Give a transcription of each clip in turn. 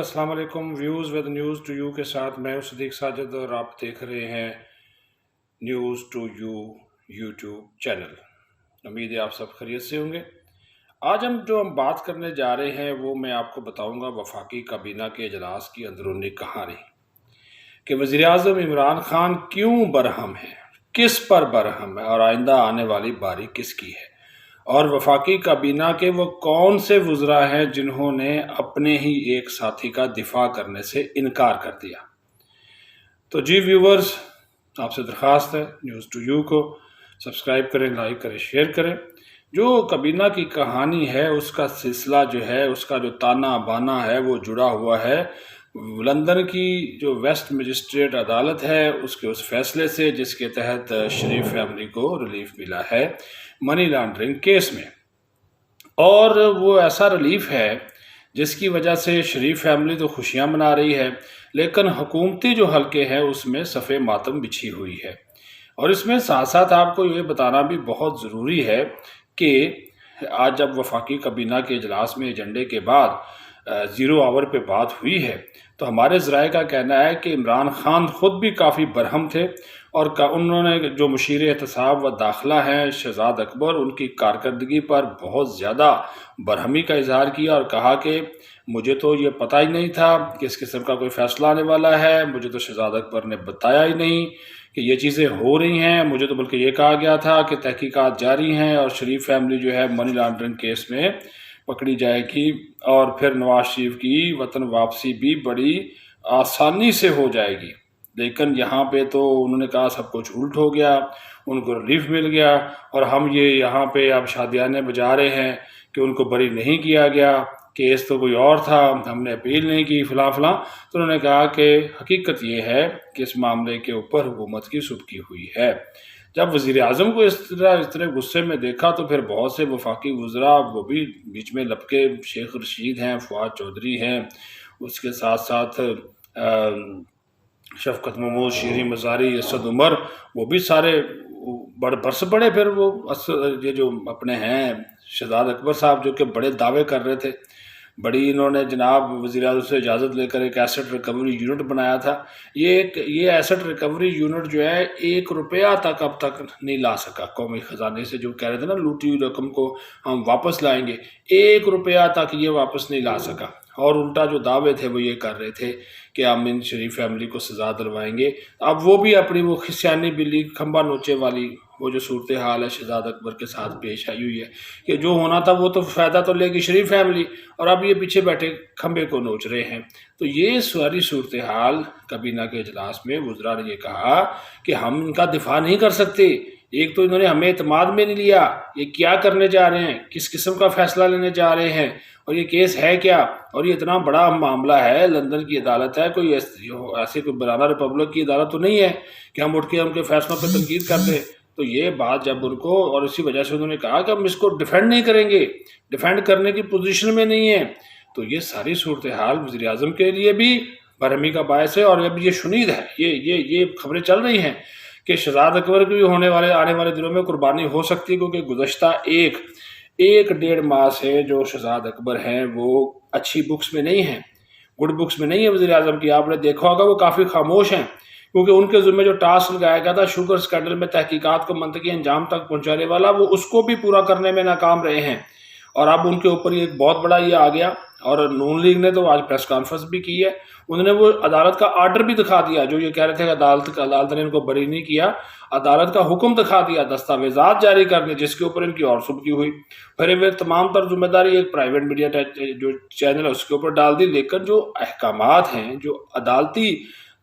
السلام علیکم views with news to you کے ساتھ میں ہوں صدیق ساجد اور آپ دیکھ رہے ہیں news to you YouTube channel. امید ہے آپ سب خیریت سے ہوں گے۔ آج ہم بات کرنے جا رہے ہیں وہ میں آپ کو بتاؤں گا وفاقی کابینہ کے اجلاس کی اندرونی کہانی کہ وزیر اعظم عمران خان کیوں برہم ہے، کس پر برہم ہے اور آئندہ آنے والی باری کس کی ہے، اور وفاقی کابینہ کے وہ کون سے وزراء ہیں جنہوں نے اپنے ہی ایک ساتھی کا دفاع کرنے سے انکار کر دیا۔ تو ویورز، آپ سے درخواست ہے نیوز ٹو یو کو سبسکرائب کریں، لائک کریں، شیئر کریں۔ جو کابینہ کی کہانی ہے اس کا سلسلہ جو ہے، اس کا جو تانا بانا ہے وہ جڑا ہوا ہے لندن کی جو ویسٹ مجسٹریٹ عدالت ہے اس کے اس فیصلے سے جس کے تحت شریف فیملی کو ریلیف ملا ہے منی لانڈرنگ کیس میں، اور وہ ایسا ریلیف ہے جس کی وجہ سے شریف فیملی تو خوشیاں منا رہی ہے، لیکن حکومتی جو حلقے ہیں اس میں صف ماتم بچھی ہوئی ہے۔ اور اس میں ساتھ ساتھ آپ کو یہ بتانا بھی بہت ضروری ہے کہ آج جب وفاقی کابینہ کے اجلاس میں ایجنڈے کے بعد 0 آور پہ بات ہوئی ہے تو ہمارے ذرائع کا کہنا ہے کہ عمران خان خود بھی کافی برہم تھے، اور انہوں نے جو مشیر احتساب و داخلہ ہیں شہزاد اکبر، ان کی کارکردگی پر بہت زیادہ برہمی کا اظہار کیا اور کہا کہ مجھے تو یہ پتہ ہی نہیں تھا کہ اس قسم کا کوئی فیصلہ آنے والا ہے، مجھے تو شہزاد اکبر نے بتایا ہی نہیں کہ یہ چیزیں ہو رہی ہیں، مجھے تو بلکہ یہ کہا گیا تھا کہ تحقیقات جاری ہیں اور شریف فیملی جو ہے منی لانڈرنگ کیس میں پکڑی جائے گی، اور پھر نواز شریف کی وطن واپسی بھی بڑی آسانی سے ہو جائے گی۔ لیکن یہاں پہ تو انہوں نے کہا سب کچھ الٹ ہو گیا، ان کو ریلیف مل گیا، اور ہم یہ یہاں پہ اب شادیانے بجا رہے ہیں کہ ان کو بری نہیں کیا گیا، کیس تو کوئی اور تھا، ہم نے اپیل نہیں کی، فلاں فلاں۔ تو انہوں نے کہا کہ حقیقت یہ ہے کہ اس معاملے کے اوپر حکومت کی سبکی ہوئی ہے۔ جب وزیر اعظم کو اس طرح غصے میں دیکھا تو پھر بہت سے وفاقی وزراء وہ بھی بیچ میں لپکے، شیخ رشید ہیں، فواد چودھری ہیں، اس کے ساتھ ساتھ شفقت محمود، شیریں مزاری، اسد عمر، وہ بھی سارے برس پڑے۔ پھر وہ یہ جو اپنے ہیں شہزاد اکبر صاحب جو کہ بڑے دعوے کر رہے تھے، بڑی انہوں نے جناب وزیر اعظم سے اجازت لے کر ایک ایسٹ ریکوری یونٹ بنایا تھا۔ یہ ایسٹ ریکوری یونٹ جو ہے 1 روپیہ تک اب تک نہیں لا سکا قومی خزانے سے، جو کہہ رہے تھے نا لوٹی ہوئی رقم کو ہم واپس لائیں گے، 1 روپیہ تک یہ واپس نہیں لا سکا، اور الٹا جو دعوے تھے وہ یہ کر رہے تھے کہ ہم ان شریف فیملی کو سزا دلوائیں گے۔ اب وہ بھی اپنی وہ خسیانی بلی کھمبا نوچے والی وہ جو صورتحال ہے شہزاد اکبر کے ساتھ پیش آئی ہوئی ہے کہ جو ہونا تھا وہ تو فائدہ تو لے گی شریف فیملی، اور اب یہ پیچھے بیٹھے کھمبے کو نوچ رہے ہیں۔ تو یہ ساری صورتحال کابینہ کے اجلاس میں وزراء نے یہ کہا کہ ہم ان کا دفاع نہیں کر سکتے، ایک تو انہوں نے ہمیں اعتماد میں نہیں لیا، یہ کیا کرنے جا رہے ہیں، کس قسم کا فیصلہ لینے جا رہے ہیں، اور یہ کیس ہے کیا، اور یہ اتنا بڑا معاملہ ہے، لندن کی عدالت ہے، کوئی ایسی کوئی بنانا ریپبلک کی عدالت تو نہیں ہے کہ ہم اٹھ کے ان کے فیصلوں پہ تنقید کر دیں۔ تو یہ بات جب ان کو، اور اسی وجہ سے انہوں نے کہا کہ ہم اس کو ڈیفینڈ نہیں کریں گے، ڈیفینڈ کرنے کی پوزیشن میں نہیں ہے، تو یہ ساری صورتحال وزیر اعظم کے لیے بھی برہمی کا باعث ہے۔ اور اب یہ شنید ہے، یہ خبریں چل رہی ہیں کہ شہزاد اکبر کی بھی آنے والے دنوں میں قربانی ہو سکتی ہے، کیونکہ گزشتہ ایک 1.5 ماہ سے جو شہزاد اکبر ہیں وہ اچھی بکس میں نہیں ہیں، گڈ بکس میں نہیں ہے وزیر اعظم کی۔ آپ نے دیکھا ہوگا وہ کافی خاموش ہیں، کیونکہ ان کے ذمہ جو ٹاسک لگایا گیا تھا شوگر اسکینڈل میں تحقیقات کو منطقی انجام تک پہنچانے والا، وہ اس کو بھی پورا کرنے میں ناکام رہے ہیں، اور اب ان کے اوپر ایک بہت بڑا یہ آ گیا۔ اور نون لیگ نے تو آج پریس کانفرنس بھی کی ہے، انہوں نے وہ عدالت کا آرڈر بھی دکھا دیا، جو یہ کہہ رہے تھے کہ عدالت نے ان کو بری نہیں کیا، عدالت کا حکم دکھا دیا، دستاویزات جاری کرنے، جس کے اوپر ان کی اور سبکی ہوئی۔ پھر وہ تمام تر ذمہ داری ایک پرائیویٹ میڈیا جو چینل ہے اس کے اوپر ڈال دی، لیکن جو احکامات ہیں، جو عدالتی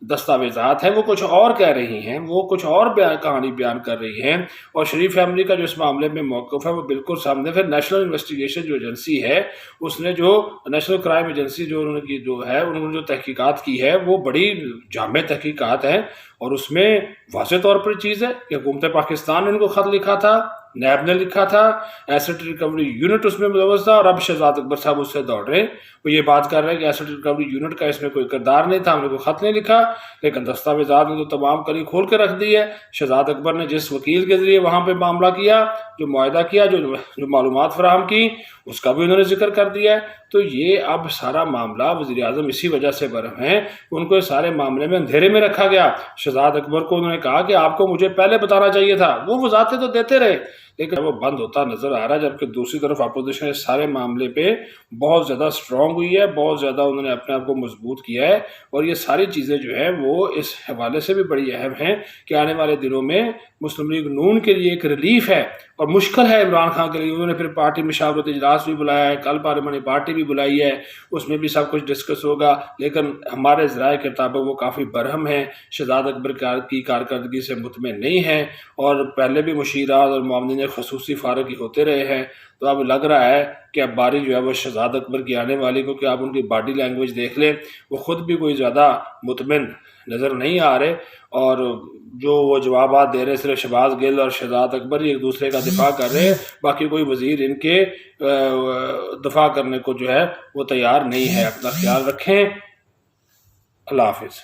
دستاویزات ہیں، وہ کچھ اور کہہ رہی ہیں، وہ کچھ اور کہانی بیان کر رہی ہیں، اور شریف فیملی کا جو اس معاملے میں موقف ہے وہ بالکل سامنے۔ پھر نیشنل انویسٹیگیشن جو ایجنسی ہے، اس نے جو نیشنل کرائم ایجنسی جو انہوں نے جو تحقیقات کی ہے وہ بڑی جامع تحقیقات ہیں، اور اس میں واضح طور پر چیز ہے کہ حکومت پاکستان نے ان کو خط لکھا تھا، نیب نے لکھا تھا، ایسٹ ریکوری یونٹ اس میں ملوث تھا، اور اب شہزاد اکبر صاحب اس سے دوڑ رہے ہیں، وہ یہ بات کر رہے ہیں کہ ایسٹ ریکوری یونٹ کا اس میں کوئی کردار نہیں تھا، ہم نے کوئی خط نہیں لکھا، لیکن دستاویزات نے تو تمام کلی کھول کے رکھ دی ہے۔ شہزاد اکبر نے جس وکیل کے ذریعے وہاں پہ معاملہ کیا، جو معاہدہ کیا، جو معلومات فراہم کی، اس کا بھی انہوں نے ذکر کر دیا ہے۔ تو یہ اب سارا معاملہ وزیر اعظم اسی وجہ سے برہم ہے، ان کو اس سارے معاملے میں اندھیرے میں رکھا گیا۔ شہزاد اکبر کو انہوں نے کہا کہ آپ کو مجھے پہلے بتانا چاہیے تھا، وہ وضاحتیں تو دیتے رہے، لیکن وہ بند ہوتا نظر آ رہا ہے، جبکہ دوسری طرف اپوزیشن اس سارے معاملے پہ بہت زیادہ اسٹرانگ ہوئی ہے، بہت زیادہ انہوں نے اپنے آپ کو مضبوط کیا ہے، اور یہ ساری چیزیں جو ہے وہ اس حوالے سے بھی بڑی اہم ہیں کہ آنے والے دنوں میں مسلم لیگ نون کے لیے ایک ریلیف ہے، اور مشکل ہے عمران خان کے لیے۔ انہوں نے پھر پارٹی مشاورت اجلاس بھی بلایا ہے، کل پارلیمانی پارٹی بھی بلائی ہے، اس میں بھی سب کچھ ڈسکس ہوگا، لیکن ہمارے ذرائع کے مطابق وہ کافی برہم ہیں، شہزاد اکبر کی کارکردگی سے مطمئن نہیں ہیں، اور پہلے بھی مشیرات اور معاونین خصوصی فارغ ہی ہوتے رہے ہیں۔ تو اب لگ رہا ہے کہ اب باری جو ہے وہ شہزاد اکبر کی آنے والی کو، کہ آپ ان کی باڈی لینگویج دیکھ لیں، وہ خود بھی کوئی زیادہ مطمئن نظر نہیں آ رہے، اور جو وہ جوابات دے رہے صرف شہباز گل اور شہزاد اکبر ہی ایک دوسرے کا دفاع کر رہے ہیں، باقی کوئی وزیر ان کے دفاع کرنے کو جو ہے وہ تیار نہیں ہے۔ اپنا خیال رکھیں، اللہ حافظ۔